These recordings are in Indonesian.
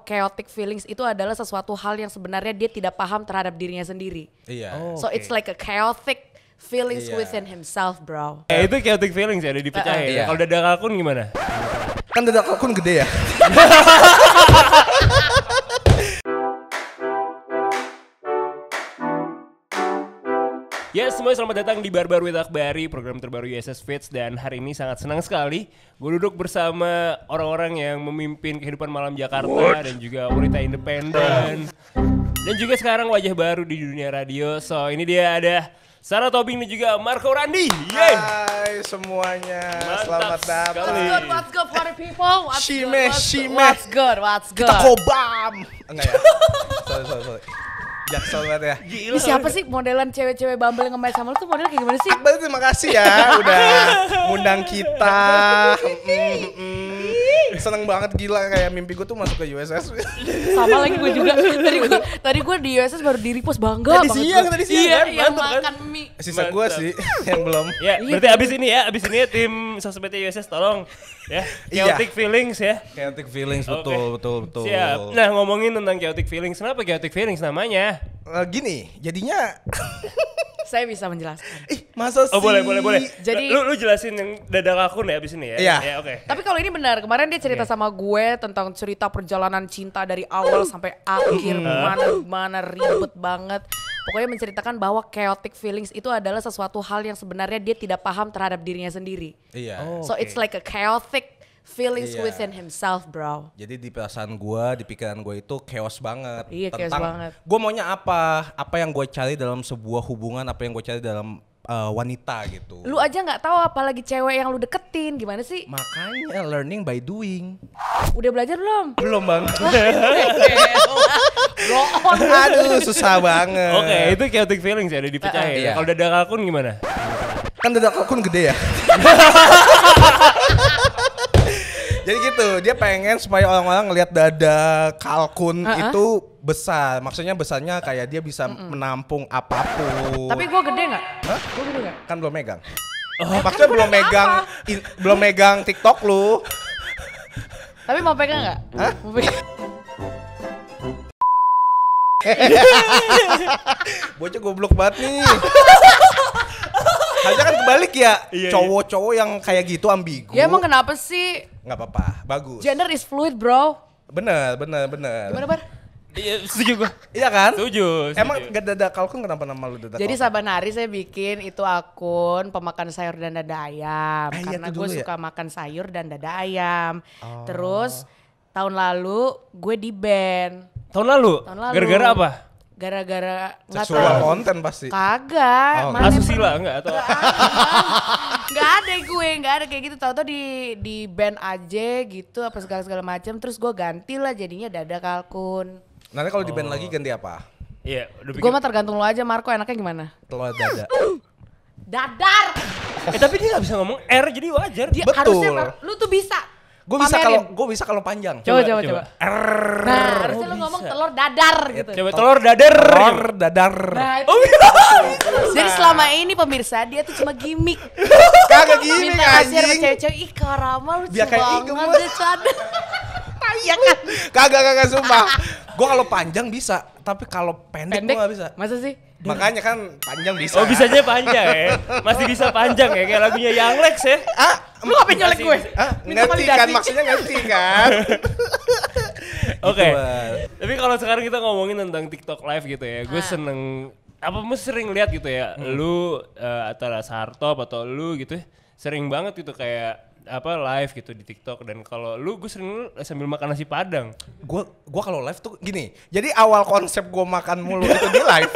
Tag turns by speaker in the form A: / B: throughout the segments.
A: chaotic feelings itu adalah sesuatu hal yang sebenarnya dia tidak paham terhadap dirinya sendiri.
B: Iya.
A: So it's like a chaotic feelings
B: Iya.
A: within himself, bro.
C: Itu chaotic feelings ya, udah dipecahin.
B: Iya.
C: Kalau dada kalkun gimana?
B: Kan dada kalkun gede ya.
C: Ya semuanya selamat datang di Barbar with Akbari, program terbaru USS Fits. Dan hari ini sangat senang sekali gue duduk bersama orang-orang yang memimpin kehidupan malam Jakarta dan juga wanita independen. Dan juga sekarang wajah baru di dunia radio. So ini dia ada Sarah Tobing dan juga Marco Randi. Yeay.
B: Hai semuanya,
C: Mantap
B: selamat datang.
C: sekali.
A: What's good party people?
B: Shime.
A: What's good?
B: Kita kobam. Enggak ya? Sorry. Jaksel banget ya.
A: Ini siapa sih modelan cewek-cewek Bumble yang nge-match sama lu tuh modelnya kayak gimana sih?
B: Akbar terima kasih ya udah ngundang kita. Seneng banget, gila, kayak mimpi gue tuh masuk ke USS.
A: Sama lagi gue juga. Tadi gue di USS baru di repost bangga
B: Tadi
A: banget
B: siang
A: gue.
B: kan?
A: Iya, yang
C: Mantap kan?
A: makan mie.
B: Sisa gue
C: Mantap.
B: sih yang belum.
C: Ya berarti abis ini ya tim sosmednya USS tolong ya.
B: Iya.
C: Chaotic feelings ya.
B: Chaotic feelings,
C: Oke.
B: betul.
C: Siap. Nah ngomongin tentang chaotic feelings, kenapa chaotic feelings namanya?
B: Gini, jadinya
A: Saya bisa menjelaskan.
B: masa sih?
C: Oh boleh.
A: Jadi-
C: lu jelasin yang dada kalkun ya abis ini ya?
B: Iya.
C: Ya oke.
A: Tapi kalau ini benar, kemarin dia cerita sama gue tentang cerita perjalanan cinta dari awal sampai akhir, mana ribet banget. Pokoknya menceritakan bahwa chaotic feelings itu adalah sesuatu hal yang sebenarnya dia tidak paham terhadap dirinya sendiri.
B: Iya.
A: So it's like a chaotic feelings
B: Iya.
A: within himself, bro.
B: Jadi di perasaan gue, di pikiran gue itu chaos banget.
A: Iya, chaos banget.
B: Gue maunya apa yang gue cari dalam sebuah hubungan, apa yang gue cari dalam wanita gitu.
A: Lu aja nggak tahu apalagi cewek yang lu deketin, gimana sih?
B: Makanya learning by doing.
A: Udah belajar belum?
B: Belum bang.
A: Go on.
B: Aduh susah banget.
C: Oke, itu chaotic feelings ya, udah dipecahin.
B: Iya.
C: Kalau dada kalkun gimana?
B: Kan dada kalkun gede ya. Jadi gitu, dia pengen supaya orang-orang ngelihat dada kalkun itu besar. Maksudnya besarnya kayak dia bisa menampung apapun.
A: Tapi gue gede nggak? Gue gede nggak?
B: Kan belum megang. Maksudnya belum megang TikTok lu.
A: Tapi mau pegang nggak?
B: Hah?
A: Mau pegang?
B: Bocah goblok banget nih. Harusnya kan kebalik ya.
C: Iya.
B: Cowok-cowok yang kayak gitu ambigu.
A: Ya emang kenapa sih?
B: Nggak apa-apa, bagus.
A: Gender is fluid, bro.
B: Bener.
A: Gimana, Bar?
C: Iya, setuju gua.
B: Iya kan?
C: Setuju.
B: Emang gak dada kalkun, kenapa nama lu dada
A: Jadi
B: kalkun?
A: saban hari saya bikin itu akun pemakan sayur dan dada ayam.
B: Ah, iya
A: Karena
B: tuh
A: gue
B: dulu ya?
A: suka makan sayur dan dada ayam. Terus tahun lalu gue di ban.
C: Tahun lalu?
A: Tahun lalu.
C: Gara-gara apa?
A: Gara-gara nggak
B: Seksual
A: tahu.
B: konten pasti.
A: Kagak.
B: Oh,
A: Mana
C: Asusila enggak atau?
A: Nggak ada gue, nggak ada kayak gitu. Tahu-tahu di band aja gitu, apa segala macam. Terus gue ganti lah jadinya dada kalkun.
B: Nanti kalau di band lagi ganti apa?
C: Iya, udah
A: Gue
C: bikin.
A: mah tergantung lo aja, Marco, enaknya gimana?
B: Telur dada.
A: Dadar.
C: Tapi dia nggak bisa ngomong R jadi wajar.
A: Dia
B: Betul.
A: harusnya lu tuh bisa.
B: Gue bisa kalau panjang.
A: Coba.
C: Coba.
A: Nah, harusnya lu ngomong telur dadar gitu.
C: Coba telur dadar.
B: Telur dadar.
A: Nah, itu. Jadi selama ini pemirsa dia tuh cuma gimmick.
B: Kagak gini
A: Minta kasih sama
B: anjing.
A: cewek-cewek, ih Karama lu
B: Biar kayak
A: banget
B: Igem.
A: deh Chan. Iya kan?
B: Kagak sumpah. Gue kalau panjang bisa, tapi kalau pendek gue
A: Pendek
B: gak bisa.
A: Masa sih?
B: Makanya kan panjang bisa.
C: Oh bisanya panjang ya. Masih bisa panjang ya kayak lagunya Young Lex ya.
A: Lu ngapain nyolek gue? Minta
B: Ngerti
A: validasi.
B: kan, maksudnya ngerti kan.
C: Oke.
B: Gitu, Bang.
C: Tapi kalau sekarang kita ngomongin tentang TikTok live gitu ya. Gue seneng sering lihat gitu ya. Lu antara Sartop atau lu gitu ya. Sering banget gitu kayak live gitu di TikTok. Dan kalau gue sering sambil makan nasi padang.
B: Gua kalau live tuh gini. Jadi awal konsep gua makan mulu itu di live.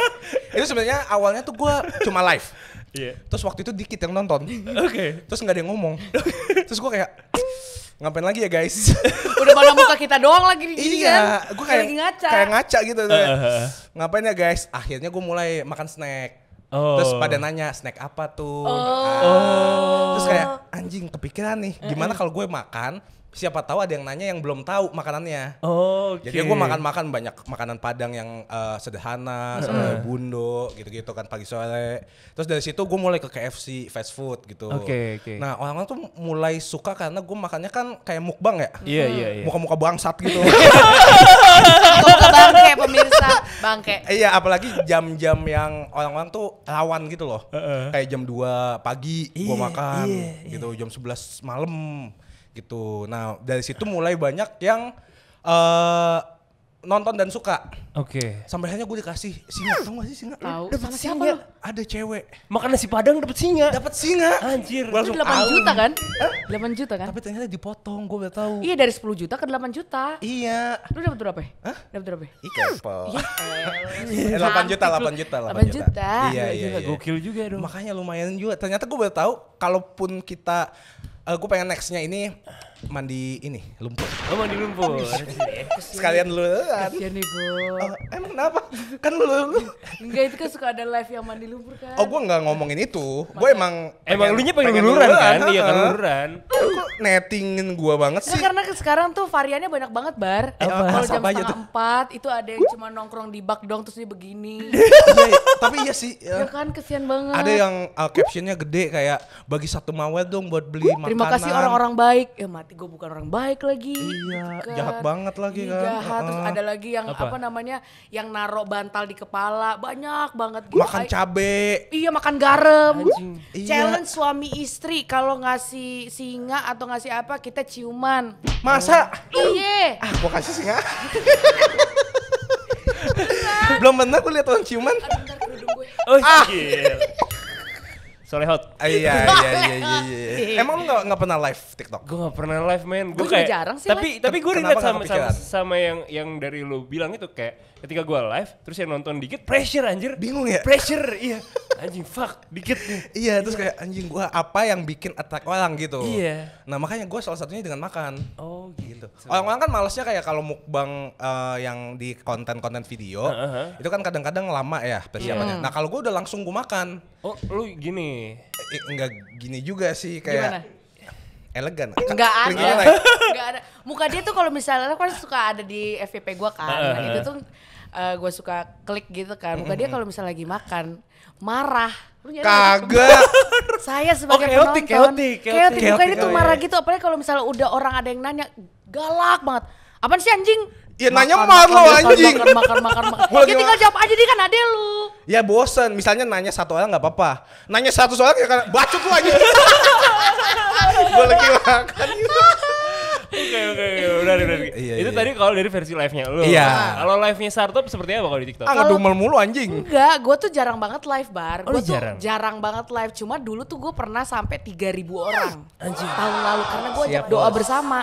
B: Itu sebenarnya awalnya tuh gua cuma live.
C: Iya.
B: Terus waktu itu dikit yang nonton.
C: Oke.
B: Terus nggak ada yang ngomong. Terus gua kayak ngapain lagi ya guys?
A: Udah mana muka kita doang lagi di sini kan?
B: Iya, gua kayak
A: lagi ngaca.
B: Kayak ngaca gitu. Ngapain ya guys? Akhirnya gua mulai makan snack. Terus pada nanya snack apa tuh. Terus kayak anjing kepikiran nih gimana kalau gue makan, siapa tahu ada yang nanya yang belum tahu makanannya. Jadi gue makan banyak makanan Padang yang sederhana, sama bundo gitu-gitu kan pagi sore. Terus dari situ gue mulai ke KFC fast food gitu. Nah orang-orang tuh mulai suka karena gue makannya kan kayak mukbang ya.
C: Iya.
B: Muka-muka bangsat gitu.
A: Muka bangke pemirsa, bangke.
B: Iya, apalagi jam-jam yang orang-orang tuh rawan gitu loh. Kayak jam 2 pagi gua makan gitu, jam 11 malam gitu. Nah, dari situ mulai banyak yang nonton dan suka. Sampai akhirnya gue dikasih singa. Tahu gak sih singa?
A: Tahu.
B: Dapet
A: Sama
B: singa.
A: siapa lu?
B: Ada cewek.
C: Makan nasi Padang dapet singa. Anjir.
B: Gua
A: Itu
B: langsung
A: 8 juta kan? 8 juta kan?
B: Tapi ternyata dipotong, gue udah tahu.
A: Iya dari 10 juta ke 8 juta.
B: Iya.
A: Lu dapat berapa ya? Dapat berapa ya?
B: Kepo.
A: Iya.
B: 8 juta.
A: 8 juta.
B: Iya.
C: Gokil juga dong.
B: Makanya lumayan juga. Ternyata gue baru tahu kalaupun kita gue pengen nextnya ini mandi ini lumpur.
C: Mandi lumpur.
B: Sekalian dulu kan.
A: Kasian nih gue.
B: Emang kenapa? Kan lu.
A: Enggak itu kan suka ada live yang mandi lumpur kan.
B: Oh gue nggak ngomongin itu. Gue emang
C: lu nya pengen luluran kan? Iya kan luluran.
B: Kok nettingin gue banget sih?
A: Karena sekarang tuh variannya banyak banget bar. Kalau jam setengah 4 itu ada yang cuma nongkrong di bak dong terus dia begini.
B: Tapi iya sih.
A: Ya kan kesian banget.
B: Ada yang captionnya gede kayak bagi 1 mawar dong buat beli makanan.
A: Terima kasih orang-orang baik. Ya mati gue bukan orang baik lagi.
B: Iya,
A: kan.
B: jahat banget lagi kan.
A: Jahat. Terus ada lagi yang apa namanya yang naruh bantal di kepala. Banyak banget gitu.
B: Makan cabe.
A: Iya makan garam.
B: Iya.
A: Challenge suami istri kalau ngasih singa atau ngasih apa kita ciuman.
B: Masa?
A: Iya.
B: Gua kasih singa. Belum pernah gue lihat orang ciuman.
A: Bentar kerudung gue.
C: Gila. Solehot.
B: Iya. Emang lu nggak pernah live TikTok?
C: Gue gak pernah live men.
A: Gue juga jarang sih
C: Tapi gue
B: Kenapa
C: relate
B: nggak kepikiran?
C: sama yang dari lu bilang itu kayak ketika gue live terus yang nonton dikit pressure anjir.
B: Bingung ya?
C: Pressure iya. Anjing fuck dikit nih.
B: Iya, terus kayak anjing gua apa yang bikin attract orang gitu.
C: Iya.
B: Nah makanya gua salah satunya dengan makan.
C: Oh gitu.
B: Orang-orang kan malesnya kayak kalau mukbang yang di konten-konten video, itu kan kadang-kadang lama ya persiapannya. Nah kalau gua udah langsung gua makan.
C: Oh lu gini.
B: Enggak gini juga sih kayak.
A: Gimana?
B: Elegan.
A: Enggak
B: Kelingkingnya
A: ada.
B: naik.
A: Enggak ada. Muka dia tuh kalau misalnya kan suka ada di FYP gua kan. Nah, itu tuh gue suka klik gitu kan. Muka dia kalau misalnya lagi makan marah. Lu nyadar nggak?
B: Kagak.
A: Saya sebagai
C: chaotic,
A: penonton.
C: chaotic.
A: Mukanya dia tuh marah gitu. Apalagi kalau misalnya udah orang ada yang nanya galak banget. Apaan sih anjing?
B: Ya nanya lo anjing.
A: Makan.
B: Gua lagi
A: Ya tinggal jawab aja dia kan ade lu.
B: Ya bosen. Misalnya nanya 1 orang nggak apa-apa. Nanya 100 orang kayak bacot lu aja. Gua lagi makan.
C: Oke, udah.
B: Iya,
C: Itu
B: iya.
C: tadi kalau dari versi live-nya lu.
B: Iya.
C: Kalau live-nya Startup seperti apa kalau di TikTok?
B: Ngedumel mulu anjing.
A: Enggak, gue tuh jarang banget live bar.
C: Oh,
A: Gue tuh
C: jarang?
A: jarang banget live. Cuma dulu tuh gue pernah sampai 3.000 orang.
C: Anjing.
A: Tahun lalu karena gue ajak
B: Siap,
A: doa
B: Bos.
A: bersama.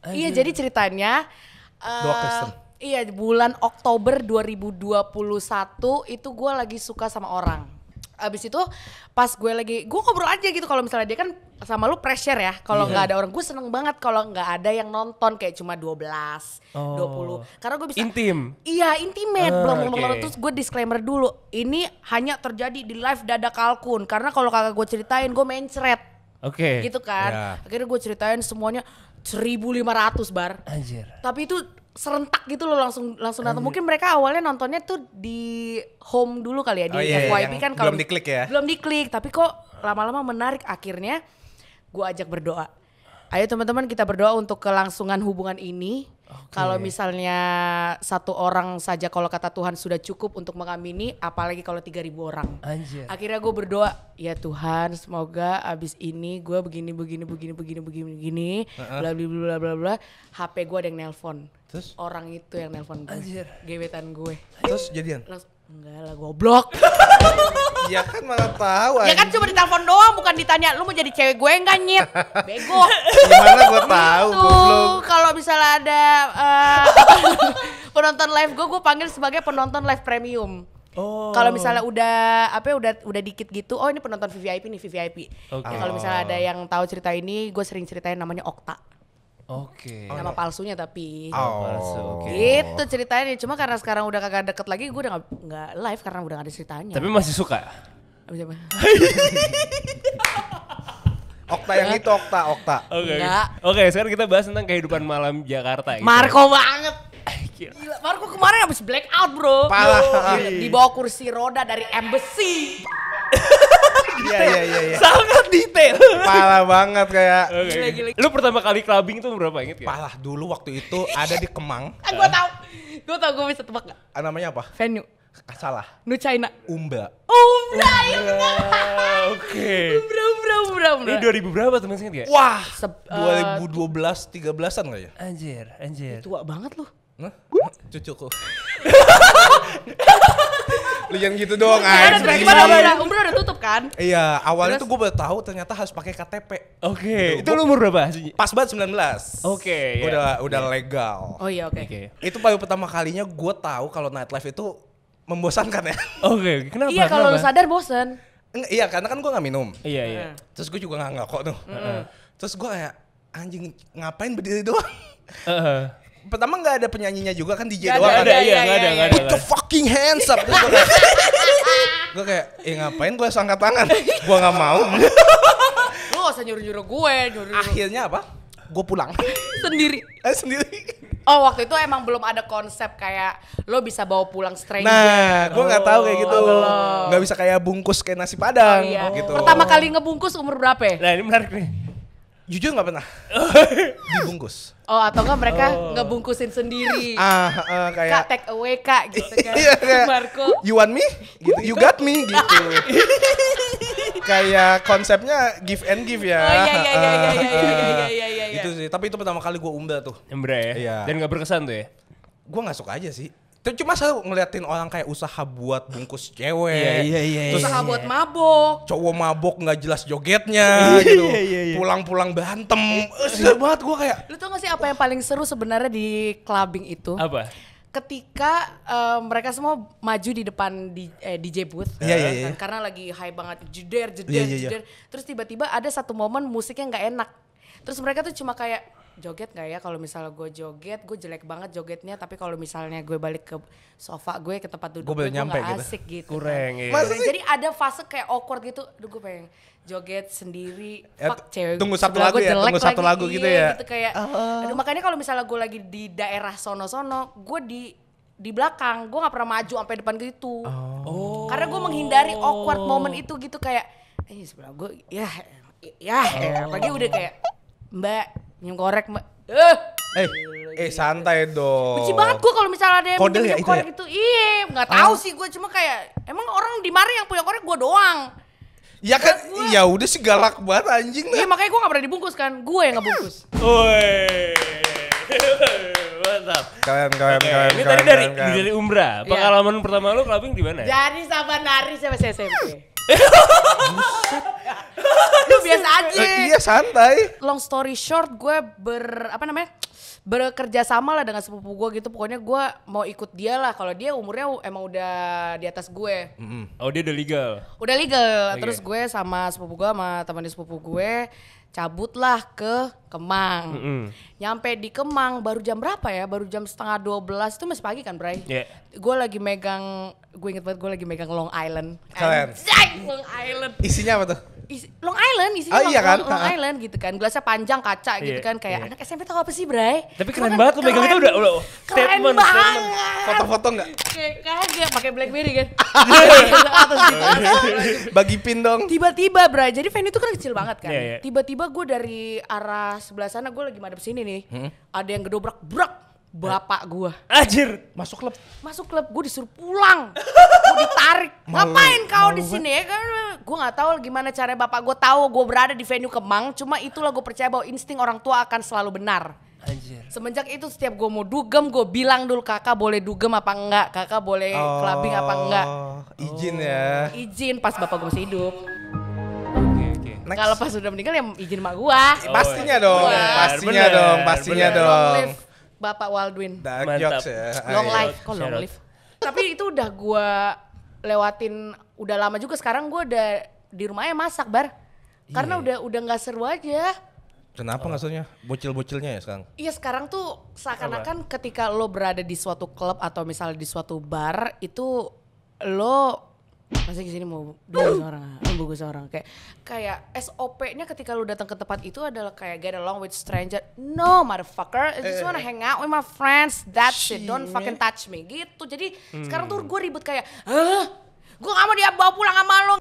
A: Iya, jadi ceritanya
B: Doa Kristen.
A: Iya, bulan Oktober 2021 itu gue lagi suka sama orang. Abis itu pas gue ngobrol aja gitu kalau misalnya dia kan sama lu pressure ya. Kalau nggak ada orang, gue seneng banget kalau nggak ada yang nonton kayak cuma 12, 20. Karena gue bisa
C: Intim.
A: Iya, intimate. Belum
C: oke.
A: terus gue disclaimer dulu. Ini hanya terjadi di live Dada Kalkun karena kalau kakak gue ceritain gue mencret.
C: Oke.
A: Gitu kan.
B: Ya.
A: Akhirnya gue ceritain semuanya 1.500 bar.
C: Anjir.
A: Tapi itu serentak gitu loh langsung nonton. Mungkin mereka awalnya nontonnya tuh di home dulu kali ya di
B: Oh iya,
A: FYP
B: yang
A: kan kalau
B: belum diklik ya?
A: Belum diklik, tapi kok lama-lama menarik akhirnya gue ajak berdoa. Ayo teman-teman kita berdoa untuk kelangsungan hubungan ini. Kalau misalnya 1 orang saja kalau kata Tuhan sudah cukup untuk mengamini, apalagi kalau 3.000 orang.
C: Anjir.
A: Akhirnya gue berdoa, ya Tuhan semoga abis ini gue begini, bla bla bla bla, HP gue ada yang nelpon.
B: Terus?
A: Orang itu yang nelpon gue,
C: Anjir.
A: gebetan gue.
B: Terus jadian?
A: Langsung, enggak lah goblok.
B: Ya kan mana tahu
A: Ya kan cuma ditelepon doang, bukan ditanya lu mau jadi cewek gue enggak nyet. Bego.
B: Gimana gua tahu goblok.
A: Tuh kalau misalnya ada penonton live gue panggil sebagai penonton live premium.
C: Oh.
A: Kalau misalnya udah dikit gitu, oh ini penonton VVIP nih VVIP.
C: Oke.
A: Ya, kalau misalnya ada yang tahu cerita ini, gue sering ceritain namanya Okta.
C: Oke.
A: Nama palsunya tapi.
C: Palsu. Oke.
A: Gitu ceritanya. Cuma karena sekarang udah kagak deket lagi, gue udah nggak live karena udah gak ada ceritanya.
C: Tapi masih suka?
A: Siapa?
B: Okta yang itu Okta.
C: Oke.
A: Enggak.
C: Oke, sekarang kita bahas tentang kehidupan malam Jakarta. Gitu.
A: Marco banget.
C: Gila.
A: Gila, Marco kemarin habis black out bro.
B: Parah.
A: Di bawah kursi roda dari embassy.
B: Iya.
C: Sangat detail.
B: Parah banget kayak.
C: Oke.
A: Gila.
C: Lu pertama kali clubbing tuh berapa, inget gak?
B: Parah dulu waktu itu ada di Kemang.
A: Gue tau gue bisa tebak gak?
B: Namanya apa?
A: Venue.
B: Salah.
A: Nu China.
B: Umba.
A: Umbra ya.
C: Oke.
A: Umbra.
C: Ini 2000 berapa tuh, masih inget gak?
B: Wah.
A: Sep-
B: 2012 13-an kali ya?
C: Anjir.
A: Tua banget lu.
B: Nah, cucuku. Lu jangan gitu doang,
A: Gimana Umbra udah tutup kan?
B: Iya, awalnya
A: Terus?
B: tuh gue baru tahu ternyata harus pakai KTP.
C: Oke.
B: Gitu.
C: Itu lu umur berapa aslinya?
B: Pas banget 19.
C: Oke, ya.
B: Udah legal.
A: Oh iya oke.
C: Oke.
B: Itu baru pertama kalinya gue tahu kalau nightlife itu membosankan ya.
C: Oke, kenapa?
A: Iya kalau lu
C: Kenapa?
A: sadar bosen.
B: Iya, karena kan gue gak minum.
C: Iya.
B: Terus gue juga gak ngerokok tuh. Terus gue kayak anjing ngapain berdiri doang. Pertama gak ada penyanyinya juga kan DJ
A: Gak
B: doang
A: ada,
B: kan.
A: iya,
C: Nggak ada.
B: Put the fucking hands up. Terus gue kayak ngapain gue harus angkat tangan. Gue gak mau.
A: Lu gak usah nyuruh-nyuruh gue, nyuruh-nyuruh
B: Akhirnya apa? Gue pulang.
A: sendiri.
B: Sendiri.
A: Oh waktu itu emang belum ada konsep kayak lo bisa bawa pulang stranger.
B: Nah, gue nggak tahu kayak gitu.
A: belum.
B: Nggak bisa kayak bungkus kayak nasi padang
A: Iya.
B: gitu.
A: Pertama kali ngebungkus umur berapa ya?
C: Nah, ini menarik nih.
B: Jujur nggak pernah dibungkus.
A: Oh atau enggak mereka ngebungkusin sendiri. Kak
B: Kayak
A: take away kak gitu kan.
B: Iya, kayak,
A: Marco.
B: you want me? Gitu. You got me gitu. Kayak konsepnya give and give ya.
A: Oh iya.
B: Itu sih. Tapi itu pertama kali gue umba tuh.
C: Embra ya?
B: Iya.
C: Dan gak berkesan tuh ya?
B: Gue nggak suka aja sih. Cuma saya ngeliatin orang kayak usaha buat bungkus cewek.
C: Iya.
B: Terus
A: Usaha buat mabok.
B: cowok mabok nggak jelas jogetnya gitu.
C: Iya.
B: Pulang-pulang berantem. Sedih banget gue kayak.
A: Lu tau gak sih apa yang paling seru sebenarnya di clubbing itu?
C: Apa?
A: Ketika mereka semua maju di depan DJ booth.
B: Iya.
A: Karena lagi high banget, jeder.
B: Iya.
A: Terus tiba-tiba ada satu momen musiknya nggak enak. Terus mereka tuh cuma kayak joget nggak ya, kalau misalnya gue joget gue jelek banget jogetnya, tapi kalau misalnya gue balik ke sofa gue ke tempat duduk gue
B: nyampe
A: nggak
B: gitu.
A: asik gitu.
C: Kurang,
A: kan.
C: iya.
B: Masa sih?
A: Jadi ada fase kayak awkward gitu, aduh gue pengen joget sendiri,
B: Ya,
A: fuck cewek
B: tunggu satu
A: sebelah
B: lagu
A: gue
B: ya,
A: jelek
B: tunggu satu
A: lagi,
B: lagu gitu
A: iya,
B: ya.
A: gitu kayak, aduh makanya kalau misalnya gue lagi di daerah sono-sono, gue di belakang, gue nggak pernah maju sampai depan gitu, karena gue menghindari awkward moment itu gitu kayak, sebelah gue, pagi udah kayak, Mbak minum korek Mbak,
B: Santai dong.
A: benci banget gue kalau misalnya ada yang
B: Kode
A: minum
B: ya itu
A: korek
B: ya?
A: itu, nggak tahu sih gue cuma kayak, emang orang di mari yang punya korek gue doang.
B: Ya kan, ya udah sih galak banget anjing.
A: Iya makanya gue gak pernah dibungkus kan, gue yang ngebungkus.
C: Woi. Mantap.
B: Keren.
C: Ini tadi dari Umbra. Pengalaman pertama lu clubbing di mana?
A: Jadi sama nari sama SMP. Lu biasa aja.
B: Iya santai.
A: Long story short, gue bekerja sama lah dengan sepupu gue gitu. Pokoknya gue mau ikut dia lah. Kalau dia umurnya emang udah di atas gue.
C: Oh, dia udah legal.
A: Udah legal.
C: Oke.
A: Terus gue sama sepupu gue sama teman sepupu gue cabutlah ke Kemang. Nyampe di Kemang baru jam berapa ya? Baru jam 11:30 itu masih pagi kan, Bray?
C: Iya.
A: Gue lagi megang, gue inget banget gue lagi megang Long Island.
B: Keren.
A: Anjay, Long Island.
B: Isinya apa tuh?
A: Long Island isinya
B: Oh, iya kan?
A: Long Island gitu kan. Gelasnya panjang kaca gitu
C: Iya,
A: kan. Kayak
C: iya.
A: anak SMP tau apa sih, Bray?
C: Tapi
A: Cuma
C: keren
A: kan
C: banget lu megang itu udah
A: keren
C: statement.
A: banget.
B: Foto-foto nggak?
A: Kayak kagak pakai BlackBerry kan. Atas gitu.
B: Bagi pin dong.
A: Tiba-tiba Bray, jadi venue itu kan kecil banget kan.
C: Iya, iya.
A: Tiba-tiba gue dari arah sebelah sana, gue lagi madep sini nih. Ada yang gedobrak, brak. Bapak gue
C: Anjir.
B: Masuk klub.
A: masuk klub, gue disuruh pulang. Gue ditarik. Ngapain kau di sini ya kan? Gue nggak tahu gimana caranya bapak gue tahu gue berada di venue Kemang. Cuma itulah gue percaya bahwa insting orang tua akan selalu benar.
C: Anjir.
A: Semenjak itu setiap gue mau dugem, gue bilang dulu kakak boleh dugem apa enggak, kakak boleh clubbing apa enggak.
B: Izin ya.
A: Izin pas bapak gue masih hidup.
C: Oke.
B: Next.
A: Kalau pas sudah meninggal ya izin mak gue.
B: Pastinya dong.
A: Bener,
B: Pastinya
C: bener,
B: dong. Pastinya
C: bener.
A: Long
B: dong.
A: live Bapak Waldwin.
B: Dark
C: Mantap.
B: jokes ya.
A: Long
B: Ayo.
A: life, kok long
C: Shout out.
A: live. Tapi itu udah gue lewatin udah lama juga. Sekarang gue udah di rumahnya masak bar. Karena udah nggak seru aja.
B: Kenapa maksudnya? Bocil-bocilnya ya sekarang?
A: Iya sekarang tuh seakan-akan ketika lo berada di suatu klub atau misalnya di suatu bar itu lo pasti kesini mau bungkus orang kayak SOP-nya ketika lo datang ke tempat itu adalah kayak get along with stranger. No motherfucker, I just wanna hang out with my friends. That's it, don't fucking touch me gitu. Jadi sekarang tuh gue ribut kayak, gue gak mau dia bawa pulang sama lo.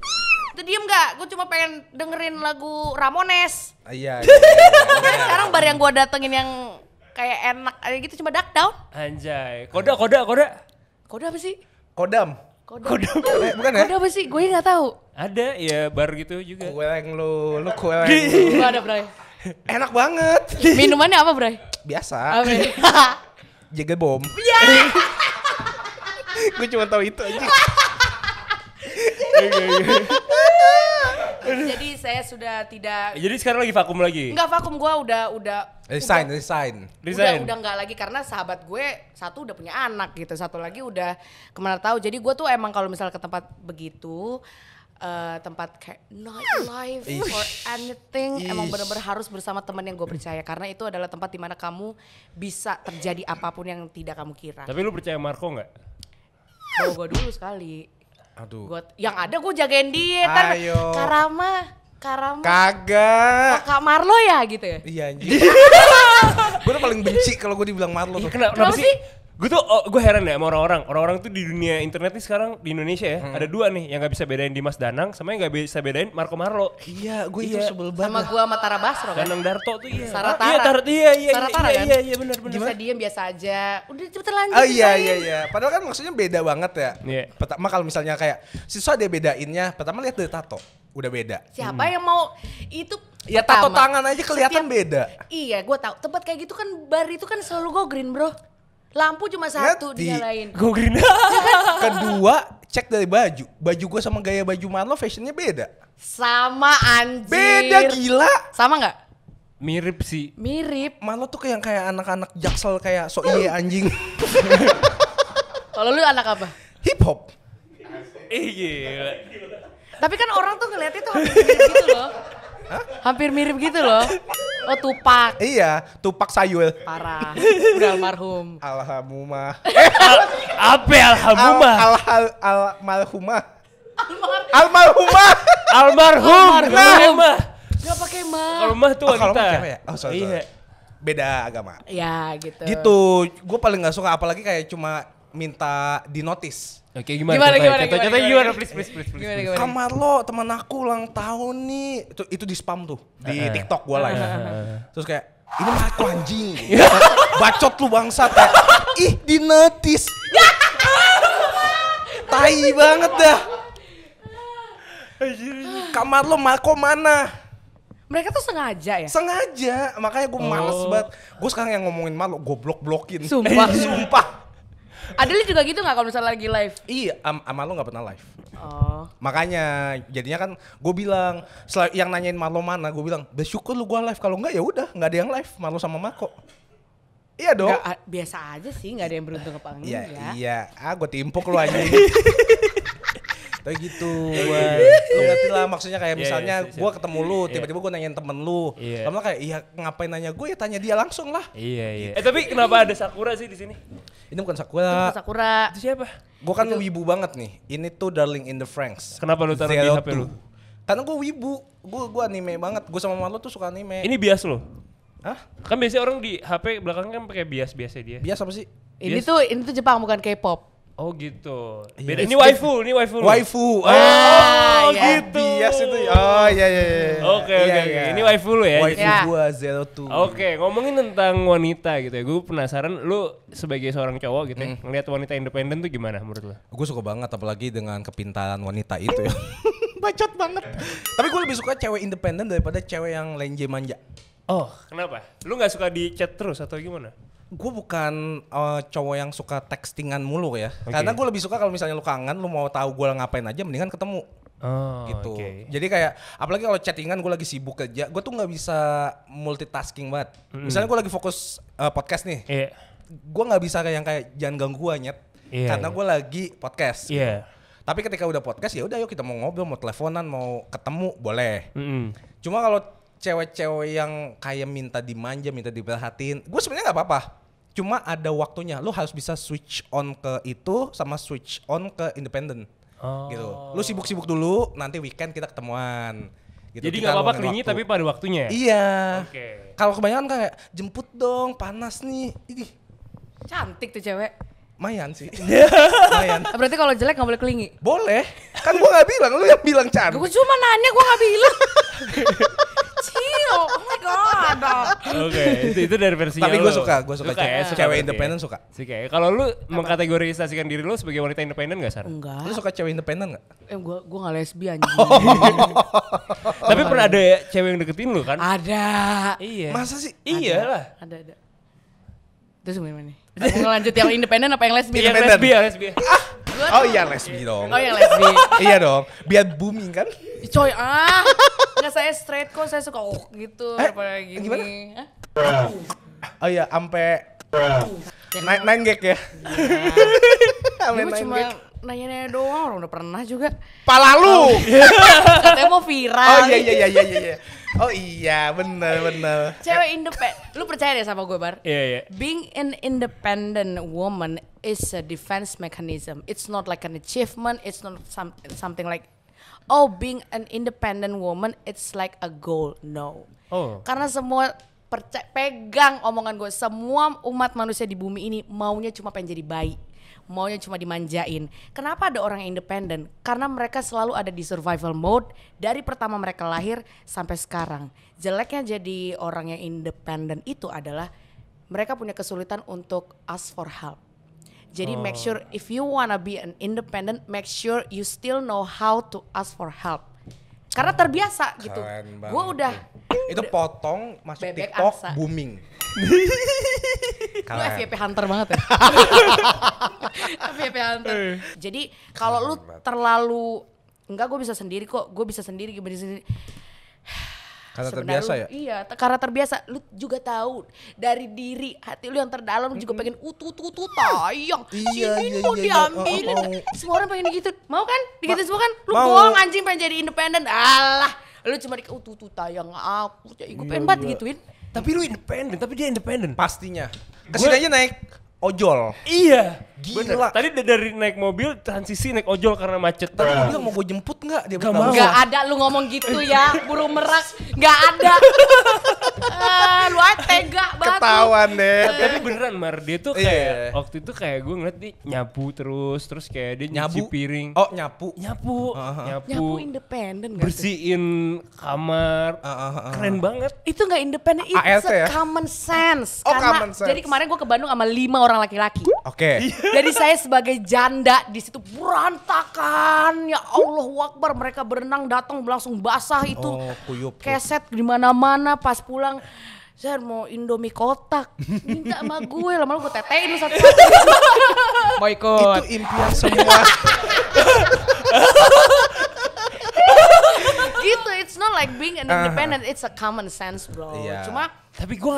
A: Itu diem gak? Gue cuma pengen dengerin lagu Ramones.
B: Iya.
A: Sekarang bar yang gue datengin yang kayak enak gitu cuma Duck Down.
C: Anjay. Koda.
A: Kode apa sih?
B: Kodam.
A: Kode
B: Bukan ya?
A: Kode apa sih? Gue nggak tahu.
C: Ada ya bar gitu juga.
B: Kueleng lu kueleng lu.
A: Gua ada Bray.
B: Enak banget.
A: Minumannya apa Bray?
B: Biasa.
A: Apa?
B: Jaga bom. Gue cuma tahu itu aja.
A: Jadi saya sudah tidak.
C: Jadi sekarang lagi vakum lagi?
A: Enggak vakum, gue udah
B: Resign.
A: Udah enggak lagi karena sahabat gue satu udah punya anak gitu, satu lagi udah kemana tahu. Jadi gue tuh emang kalau misalnya ke tempat begitu, tempat kayak nightlife or anything, emang bener-bener harus bersama teman yang gue percaya karena itu adalah tempat dimana kamu bisa terjadi apapun yang tidak kamu kira.
C: Tapi lu percaya Marco nggak?
A: Bawa gue dulu sekali.
B: Aduh.
A: Yang ada gue jagain dia, ntar
B: Ayo.
A: Karama.
B: Kagak.
A: Kak Marlo ya gitu ya?
B: Iya anjing. Gue tuh paling benci kalau gue dibilang Marlo tuh.
C: Kenapa sih? Gue heran ya sama orang-orang. Orang-orang tuh di dunia internet nih sekarang di Indonesia ya, ada dua nih yang gak bisa bedain Dimas Danang sama yang gak bisa bedain Marco Marlo.
B: Iya, gue itu sebel banget.
A: Sama gue sama Tara Basro kan?
C: Danang Darto tuh iya.
A: Saratara.
C: Saratara
A: kan?
C: Iya benar.
A: Bisa diem biasa aja. Udah cepetan lanjut.
B: Oh iya. Padahal kan maksudnya beda banget ya.
C: Iya.
B: Pertama kalau misalnya kayak siswa dia bedainnya, pertama lihat dari tato. Udah beda.
A: Siapa yang mau itu?
B: Ya tato tangan aja kelihatan beda.
A: Iya, gue tahu. Tempat kayak gitu kan bar itu kan selalu go green, bro. Lampu cuma satu dinyalain.
C: Go green.
B: Kedua, cek dari baju. Baju gue sama gaya baju Marlo fashionnya beda.
A: Sama anjir.
B: Beda gila.
A: Sama nggak?
C: Mirip sih.
A: Mirip.
B: Marlo tuh kayak anak-anak jaksel kayak so iye anjing.
A: Kalau lu anak apa?
B: Hip hop.
C: Gila.
A: Tapi kan orang tuh ngeliatnya tuh hampir mirip gitu loh.
B: Hah?
A: Hampir mirip gitu loh. Oh Tupac.
B: Iya, Tupac Sayul.
A: Parah. Udah almarhum.
B: Alhamdulillah.
C: Apa alhamdulillah?
B: Almarhumah. Almarhumah.
A: Gak pakai mah.
C: Kalau mah tuh
B: Kalau
C: wanita.
B: mah cewek ya? Oh sorry. Beda agama.
A: Ya gitu.
B: Gitu. Gue paling gak suka apalagi kayak cuma minta di notice.
C: Oke, gimana? Contohnya gimana? Please.
A: Gimana?
B: Kamar lo teman aku ulang tahun nih. Itu di spam tuh di TikTok gue live. Terus kayak ini mah aku anjing. Bacot lu bangsat ya. Ih di notice. Tai banget dah. Kamar lo Marco mana?
A: Mereka tuh sengaja ya?
B: Sengaja, makanya gue males banget. Gue sekarang yang ngomongin Marlo, gue blok-blokin.
A: Sumpah. Adeli juga gitu gak kalau misalnya lagi live?
B: Iya, sama lo gak pernah live.
A: Oh.
B: Makanya jadinya kan gue bilang, yang nanyain Marlo mana, gue bilang bersyukur lu gue live. Kalau enggak ya udah, nggak ada yang live Marlo sama Marco. Iya dong.
A: Nggak, biasa aja sih, nggak ada yang beruntung apa enggak.
B: Iya. Gue timpuk lu anjing. Kayak gitu, lu ngerti lah maksudnya kayak misalnya gue ketemu lu, tiba-tiba gue nanyain temen lu, lama kayak iya ngapain nanya gue ya tanya dia langsung lah.
C: Iya. Tapi kenapa ada Sakura sih di sini?
B: Ini bukan Sakura.
A: Sakura.
C: Itu siapa?
B: Gue kan wibu banget nih. Ini tuh Darling in the Franxx.
C: Kenapa lu taruh di HP lu?
B: Karena gue wibu, gue anime banget. Gue sama Marlo tuh suka anime.
C: Ini bias lo?
B: Hah?
C: Kan biasanya orang di HP belakangnya kan pakai bias-biasnya dia.
B: Bias apa sih?
A: Ini tuh Jepang bukan K-pop.
C: Oh gitu.
B: Beda.
C: Ini waifu.
B: Waifu.
C: Oh
A: iya.
C: gitu.
B: Bias itu. Oh iya.
C: Oke. Ini waifu lu ya.
B: Waifu
A: Ya.
B: gua 02.
C: Oke, ngomongin tentang wanita gitu ya. Gue penasaran lu sebagai seorang cowok gitu ya, ngelihat wanita independen tuh gimana menurut lu?
B: Gue suka banget apalagi dengan kepintaran wanita itu ya. Bacot banget. Tapi gue lebih suka cewek independen daripada cewek yang lenje manja.
C: Oh, kenapa? Lu gak suka di chat terus atau gimana?
B: Gue bukan cowok yang suka textingan mulu ya. Karena gue lebih suka kalau misalnya lu kangen, lu mau tahu gue ngapain aja, mendingan ketemu.
C: Oh,
B: gitu.
C: Okay.
B: Jadi kayak apalagi kalau chattingan gue lagi sibuk kerja, gue tuh nggak bisa multitasking banget. Misalnya gue lagi fokus podcast nih, gue nggak bisa kayak jangan ganggu gue nyet, karena gue lagi podcast.
C: Iya.
B: Tapi ketika udah podcast ya udah yuk kita mau ngobrol, mau teleponan, mau ketemu boleh. Cuma kalau cewek-cewek yang kayak minta dimanja, minta diperhatiin, gue sebenarnya nggak apa-apa. Cuma ada waktunya, lu harus bisa switch on ke itu sama switch on ke independen. Gitu. Lu sibuk-sibuk dulu, nanti weekend kita ketemuan. Gitu.
C: Jadi nggak apa-apa klingi tapi pada waktunya.
B: Iya.
C: Oke.
B: Kalau kebanyakan kayak jemput dong, panas nih. Ini
A: Cantik tuh cewek.
B: lumayan sih. Lumayan.
A: Berarti kalau jelek gak boleh kelingi?
B: Boleh. Kan gua gak bilang, lu yang bilang cantik.
A: Gue cuma nanya, gue gak bilang. Chill, oh my god.
C: Oke, itu dari versinya
B: Tapi
C: lu.
B: gue suka
C: ya,
B: cewek
C: berarti
B: independen
C: ya.
B: suka.
C: Suka ya. Kalau lu mengkategorisasikan diri lu sebagai wanita independen gak, Sar?
A: Enggak.
B: Lu suka cewek independen gak?
A: Gue gak lesbi anjing.
C: Tapi pernah ada cewek yang deketin lu kan?
A: Ada.
C: Iya.
B: Masa sih?
C: Iyalah.
A: Ada. Terus gimana nih? Mau ngelanjut yang independen apa yang lesbi?
C: Yang lesbi ya, lesbi.
B: Oh iya lesbi dong.
A: Oh yang lesbi.
B: Iya dong. Biar booming kan?
A: Coy nggak, saya straight kok, saya suka gitu daripada gini.
B: Gimana?
A: Hah?
B: Oh iya, ampe nine gag ya.
A: Gue cuma nanya-nanya doang, orang udah pernah juga.
B: Pala lu.
A: Katanya mau viral.
B: Oh iya. Oh iya, bener.
A: Cewek independen, lu percaya deh sama gue, Bar?
C: Iya.
A: Being an independent woman is a defense mechanism. It's not like an achievement. It's not something like, oh, being an independent woman, it's like a goal. No.
C: Oh.
A: Karena semua pegang omongan gue. Semua umat manusia di bumi ini maunya cuma pengen jadi bayi. Maunya cuma dimanjain. Kenapa ada orang yang independen? Karena mereka selalu ada di survival mode dari pertama mereka lahir sampai sekarang. Jeleknya jadi orang yang independen itu adalah mereka punya kesulitan untuk ask for help. Jadi make sure if you wanna be an independent, make sure you still know how to ask for help. Karena terbiasa gitu. Gue udah
B: itu potong masuk
A: bebek
B: TikTok
A: angsa.
B: booming.
A: Lu FYP hunter banget ya. FYP hunter. Jadi kalau lu terlalu enggak, gue bisa sendiri kok. Gue bisa sendiri gimana sendiri.
B: Karena
A: Sebenarnya
B: terbiasa
A: lu,
B: ya?
A: Iya, karena terbiasa. Lu juga tahu dari diri hati lu yang terdalam lu juga pengen tayang. Sini mau diambilin. Semua orang pengen gitu. Mau kan? Digituin semua kan? Lu bohong anjing, pengen jadi independen. Alah, lu cuma tayang aku. Gue pengen banget gituin.
C: Tapi lu independen, tapi dia independen.
B: Pastinya. Kesini aja naik ojol.
C: Iya.
B: Gila.
C: Tadi dari naik mobil transisi naik ojol karena macet.
B: Tapi gue bilang mau gue jemput nggak? Dia
C: Gak
B: bilang,
C: mau.
A: Gak ada lu ngomong gitu ya, burung merak. Gak ada. Lu aja tega banget.
B: Ketahuan deh.
C: Tapi beneran Mar, dia tuh
B: Iya.
C: kayak waktu itu kayak gue ngeliat dia nyapu terus kayak dia nyuci piring.
B: Oh nyapu.
A: Nyapu independen gak tuh?
C: Bersihin kamar. Keren banget.
A: Itu gak independen, it's
B: ART ya?
A: a common sense.
B: Oh,
A: Karena
B: common sense.
A: jadi kemarin gue ke Bandung sama 5 orang laki-laki.
B: Oke.
A: Jadi saya sebagai janda di situ berantakan. Ya Allahu Akbar, mereka berenang datang langsung basah itu.
B: Oh, kuyup.
A: Keset di mana-mana, pas pulang saya mau Indomie kotak. Minta sama gue, lama-lama gue tetein lu satu-satu. Mau ikut.
B: Itu impian semua.
A: Gitu, it's not like being an independent, it's a common sense, bro.
B: Iya.
A: Cuma
C: Tapi gue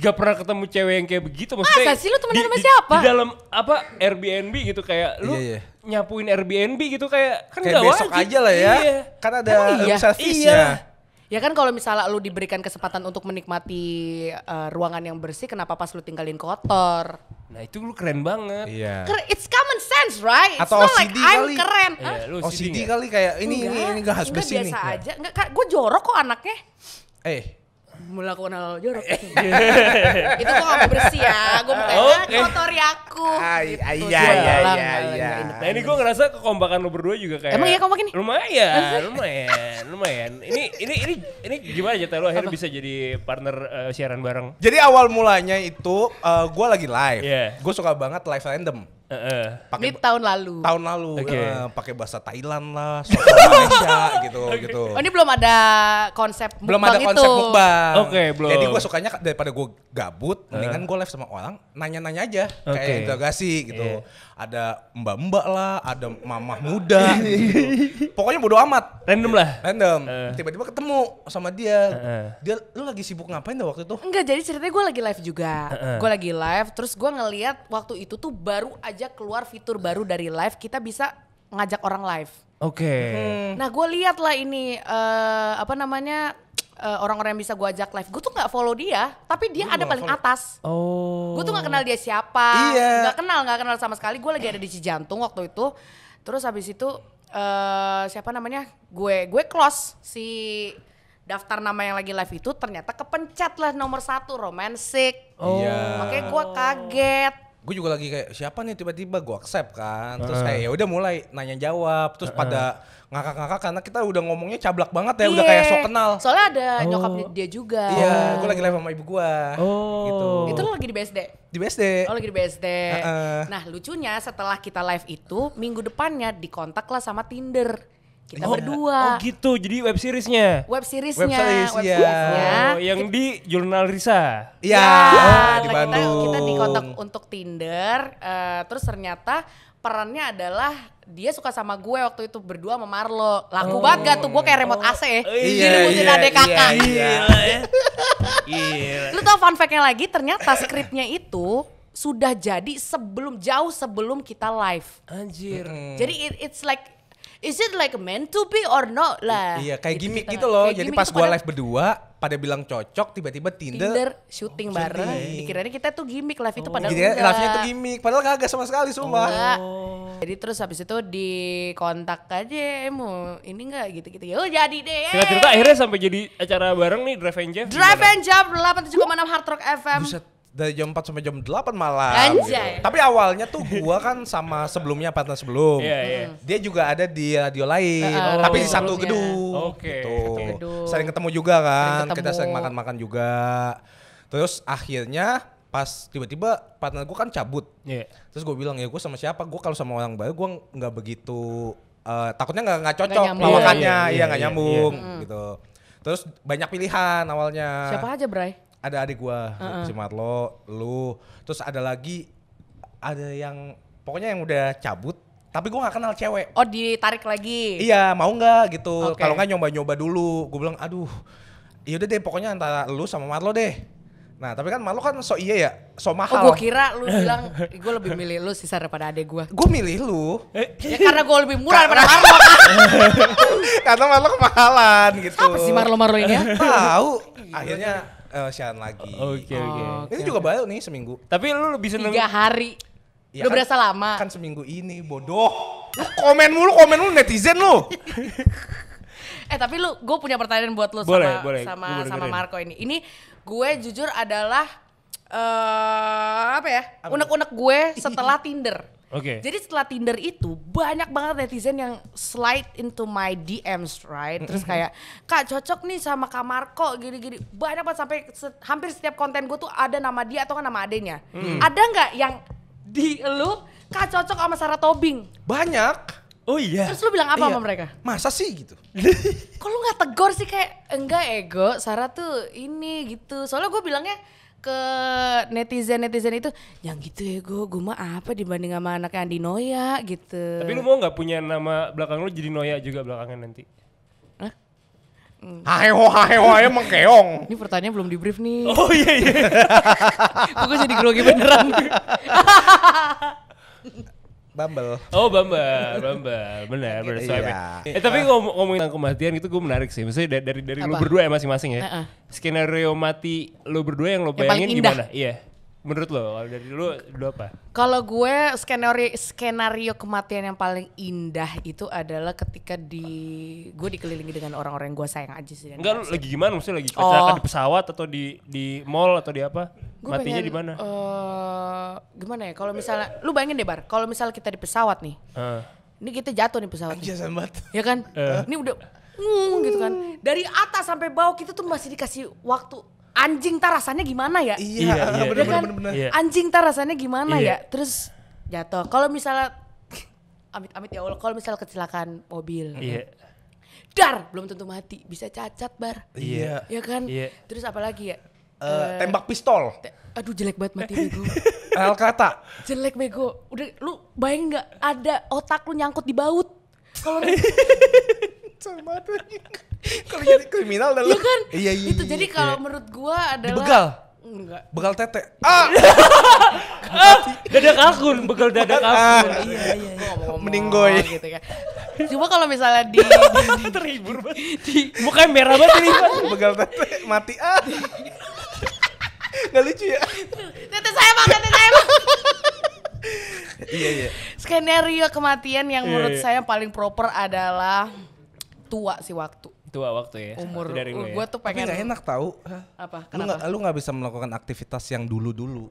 C: gak pernah ketemu cewek yang kayak begitu. Maksudnya
A: masa sih lu temenan sama siapa?
C: Di dalam apa Airbnb gitu kayak lu
B: Iya.
C: nyapuin Airbnb gitu kayak kan
B: Kayak
C: gak
B: besok
C: wajib.
B: aja lah ya.
C: Iya.
B: Kan ada
A: Emang iya?
B: room service-nya.
C: Iya.
A: Ya kan kalau misalnya lu diberikan kesempatan untuk menikmati ruangan yang bersih, kenapa pas lu tinggalin kotor?
C: Nah itu lu keren banget.
B: Iya.
A: It's common sense, right? It's
B: Atau
A: not like
B: OCD
A: I'm
B: kali.
A: keren.
C: Iya, lu
B: OCD
C: nggak?
B: kali kayak ini gak harus bersih nih.
A: Biasa aja. Enggak, gue jorok kok anaknya. Melakukan hal jorok. Itu gue gak mau bersih ya. Gue mau kayak kotori aku. Gitu.
B: Iya.
C: Nah ini gue ngerasa kekompakan lu berdua juga kayak.
A: Emang iya kompak ini?
C: Lumayan. Ini gimana cerita lu akhirnya bisa jadi partner siaran bareng?
B: Jadi awal mulanya itu gue lagi live.
C: Iya.
B: Gue suka banget live random.
A: Ini tahun lalu.
B: Tahun lalu
C: Oke.
B: pakai bahasa Thailand lah, soal Malaysia gitu.
A: Oh ini belum ada konsep mukbang
B: Belum ada konsep
A: itu.
B: mukbang.
C: Oke, belum.
B: Jadi gue sukanya daripada gue gabut, mendingan gue live sama orang, nanya-nanya aja, kayak interogasi gitu. Ada mbak-mbak lah, ada mamah muda gitu. Pokoknya bodo amat.
C: Random lah.
B: Random. Tiba-tiba ketemu sama dia. Dia, lu lagi sibuk ngapain dah waktu itu?
A: Enggak, jadi ceritanya gue lagi live juga. Gue lagi live, terus gue ngeliat waktu itu tuh baru aja keluar fitur baru dari live, kita bisa ngajak orang live.
C: Oke.
A: Nah gue lihat lah ini apa namanya orang-orang yang bisa gue ajak live, gue tuh nggak follow dia, tapi dia ada paling atas. Gue tuh nggak kenal dia siapa, nggak kenal sama sekali. Gue lagi ada di Cijantung waktu itu, terus habis itu siapa namanya, gue close si daftar nama yang lagi live itu, ternyata kepencet lah nomor 1 romantic. Makanya gue kaget.
B: Gue juga lagi kayak siapa nih, tiba-tiba gue accept kan, terus kayak ya udah mulai nanya jawab, terus pada ngakak-ngakak karena kita udah ngomongnya cablak banget ya, udah kayak sok kenal.
A: Soalnya ada nyokapnya dia juga.
B: Iya, gue lagi live sama ibu gue. Gitu.
A: Itu lo lagi di BSD?
B: Di BSD.
A: Oh, lagi di BSD. Nah, lucunya setelah kita live itu, minggu depannya dikontak lah sama Tinder. Kita berdua.
C: Oh gitu, jadi web seriesnya.
A: Web seriesnya.
C: Yang di Jurnal Risa.
B: Iya, di Bandung.
A: Kita dikontak untuk Tinder, terus ternyata perannya adalah dia suka sama gue waktu itu, berdua sama Marlo. Laku banget gak tuh, gue kayak remote AC ya. Direbutin adek kakak. Lu tau fun fact-nya lagi, ternyata skripnya itu sudah jadi jauh sebelum kita live.
C: Anjir.
A: Jadi it's like, is it like meant to be or not lah?
B: Iya, kayak gimmick gitu loh. Jadi pas gue live berdua, pada bilang cocok, tiba-tiba Tinder
A: syuting bareng. Dikiranya kita tuh gimmick live itu, padahal
B: enggak. Live-nya tuh
A: enggak.
B: gimmick, padahal kagak sama sekali, sumpah.
A: Jadi terus habis itu dikontak aja, mau ini enggak gitu-gitu. Yo jadi deh.
C: Singkat cerita akhirnya sampai jadi acara bareng nih, Drive and Jeff.
A: Drive and Jump 87,6 Hard Rock FM.
B: Buset. Dari jam 4 sampai jam 8 malam.
A: Anjay.
B: Gitu. Tapi awalnya tuh gua kan sama sebelumnya partner sebelum. Dia juga ada di radio lain, tapi di satu gedung. Gitu. Sering ketemu juga kan. Kita sering makan-makan juga. Terus akhirnya pas tiba-tiba partner gua kan cabut. Terus gua bilang, ya gua sama siapa? Gua kalau sama orang baru gua nggak begitu takutnya nggak cocok lawakannya. Nggak nyambung gitu. Terus banyak pilihan awalnya.
A: Siapa aja, Bray?
B: Ada adik gua, si Marlo, lu, terus ada lagi, ada yang pokoknya yang udah cabut, tapi gua nggak kenal cewek.
A: Oh, ditarik lagi?
B: Iya, mau nggak gitu? Kalau nggak nyoba-nyoba dulu. Gua bilang, aduh, yaudah deh, pokoknya antara lu sama Marlo deh. Nah, tapi kan Marlo kan so iya ya, so mahal.
A: Oh, gua kira lu bilang, gua lebih milih lu sih daripada adik gua.
B: Gua milih lu.
A: Ya karena gua lebih murah daripada Marlo kan.
B: Karena Marlo kemahalan gitu.
A: Apa sih Marlo ini ya?
B: Tahu. Akhirnya siaran lagi.
C: Oke.
B: Ini juga baru nih seminggu.
C: Tapi lu lebih seneng
A: 3 hari.
B: Ya
A: Udah
B: kan,
A: berasa lama.
B: Kan seminggu ini, bodoh. Lu komen mulu netizen lu.
A: Tapi gue punya pertanyaan buat lu
C: boleh.
A: sama Marco ini. Ini gue jujur adalah unek-unek gue setelah Tinder. Jadi setelah Tinder itu banyak banget netizen yang slide into my DMs, right? Terus kayak, Kak cocok nih sama Kak Marco gini-gini. Banyak banget sampai hampir setiap konten gue tuh ada nama dia atau kan nama adenya. Ada nggak yang di lu Kak cocok sama Sarah Tobing?
B: Banyak.
C: Oh iya.
A: Terus lu bilang apa sama mereka?
B: Masa sih gitu?
A: Kok lu gak tegur sih, kayak enggak ego, Sarah tuh ini gitu. Soalnya gue bilangnya ke netizen itu, yang gitu ya gue mah apa dibanding sama anaknya Andi Noya gitu.
C: Tapi lu mau gak punya nama belakang lu jadi Noya juga belakangan nanti?
A: Hah?
B: Haheho emang keong.
A: Ini pertanyaan belum di brief nih.
C: Oh iya.
A: Gue jadi grogi beneran.
B: Bumble.
C: Oh Bumble, benar.
B: Iya.
C: Tapi ngomongin tentang kematian itu gue menarik sih. Maksudnya dari lu berdua ya masing-masing ya. Skenario mati lu berdua yang lo bayangin gimana? Iya. Menurut lo, kalau dari lu apa?
A: Kalau gue skenario kematian yang paling indah itu adalah ketika gue dikelilingi dengan orang-orang yang gue sayang aja sih.
C: Enggak, lu lagi gimana? Maksudnya lagi kecelakaan di pesawat atau di mall atau di apa?
A: Gua
C: matinya di mana?
A: Gimana ya? Kalau misalnya lu bayangin deh Bar, kalau misalnya kita di pesawat nih. Ini kita jatuh nih pesawat.
B: Anjir banget.
A: Ya kan? Ini udah gitu kan. Dari atas sampai bawah kita tuh masih dikasih waktu. Anjing tar rasanya gimana ya?
B: Iya, bener.
A: Anjing tar rasanya gimana ya? Terus jatuh. Kalau misalnya amit-amit ya Allah, kalau misalnya kecelakaan mobil. Dar, belum tentu mati, bisa cacat Bar.
B: Iya.
A: Ya kan? Terus apa lagi ya?
B: Tembak pistol.
A: Aduh jelek banget mati bego.
B: Kata.
A: Jelek bego. Udah lu bayangin gak ada otak lu nyangkut di baut. Kalau
B: Kalau jadi kriminal dah lu.
A: Iya kan?
B: Iya.
A: Itu jadi kalau menurut gua adalah
B: dibegal.
A: Enggak.
B: Begal tete.
C: Dada kalkun, begal dada kalkun.
A: Iya.
B: Meninggoy.
A: Gitu kan. Cuma kalau misalnya
C: terhibur banget. Mukanya merah banget ini.
B: Begal tete mati Gak lucu ya?
A: Tete saya bang.
B: Iya.
A: Skenario kematian yang menurut
C: Iya.
A: saya paling proper adalah tua sih waktu.
C: Tua waktu ya.
A: Umur
C: dari lu ya.
A: gue tuh
B: Tapi
A: pengen
B: gak enak tahu.
A: apa?
B: Lu
A: Kenapa?
B: gak bisa melakukan aktivitas yang dulu.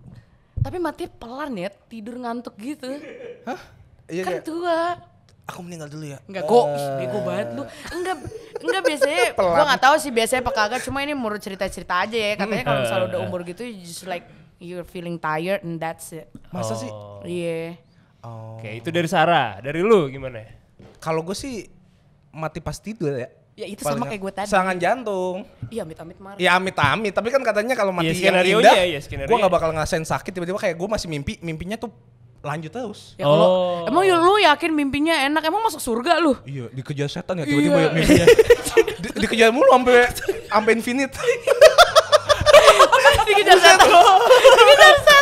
A: Tapi mati pelan ya, tidur ngantuk gitu.
B: Hah? Iya
A: Kan
B: kayak,
A: tua.
B: aku meninggal dulu ya.
A: Enggak kok, bego banget lu. Enggak biasanya gua enggak tahu sih biasanya apa kagak, cuma ini menurut cerita-cerita aja ya. Katanya kalau misalnya udah umur gitu just like you're feeling tired and that's it.
B: Masa sih?
A: Iya.
B: Oh.
C: Oke, itu dari Sarah. Dari lu gimana?
B: Kalau gue sih mati pas tidur ya.
A: Ya itu sama kayak gue tadi.
B: Serangan jantung.
A: Iya, amit-amit Mar.
B: Ya amit-amit, tapi kan katanya kalau mati
C: Iya,
B: yang
C: skenario-nya,
B: indah,
C: iya, skenario-nya.
B: gue gak bakal ngerasain sakit, tiba-tiba kayak gue masih mimpinya tuh lanjut terus.
A: Ya kalau emang lu yakin mimpinya enak, emang masuk surga lu?
B: Iya, dikejar setan ya tiba-tiba ya mimpinya. Dikejar mulu sampai infinite.
A: Dikejar setan.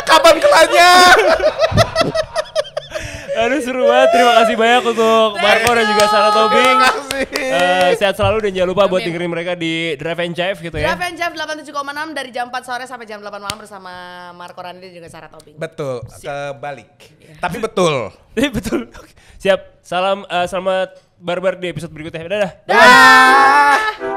B: Kapan kelarnya?
C: Aduh seru banget, terima kasih banyak untuk Marco dan juga Sarah Tobing.
B: Terima kasih.
C: Sehat selalu dan jangan lupa buat
A: Amin.
C: dengerin mereka di Drive and Jive gitu ya.
A: Drive and Jive 87,6 dari jam 4 sore sampai jam 8 malam bersama Marco Randi dan juga Sarah Tobing.
B: Betul, kebalik. Tapi betul.
C: Betul. Siap. Salam selamat barbar di episode berikutnya. Dadah.
A: Dah.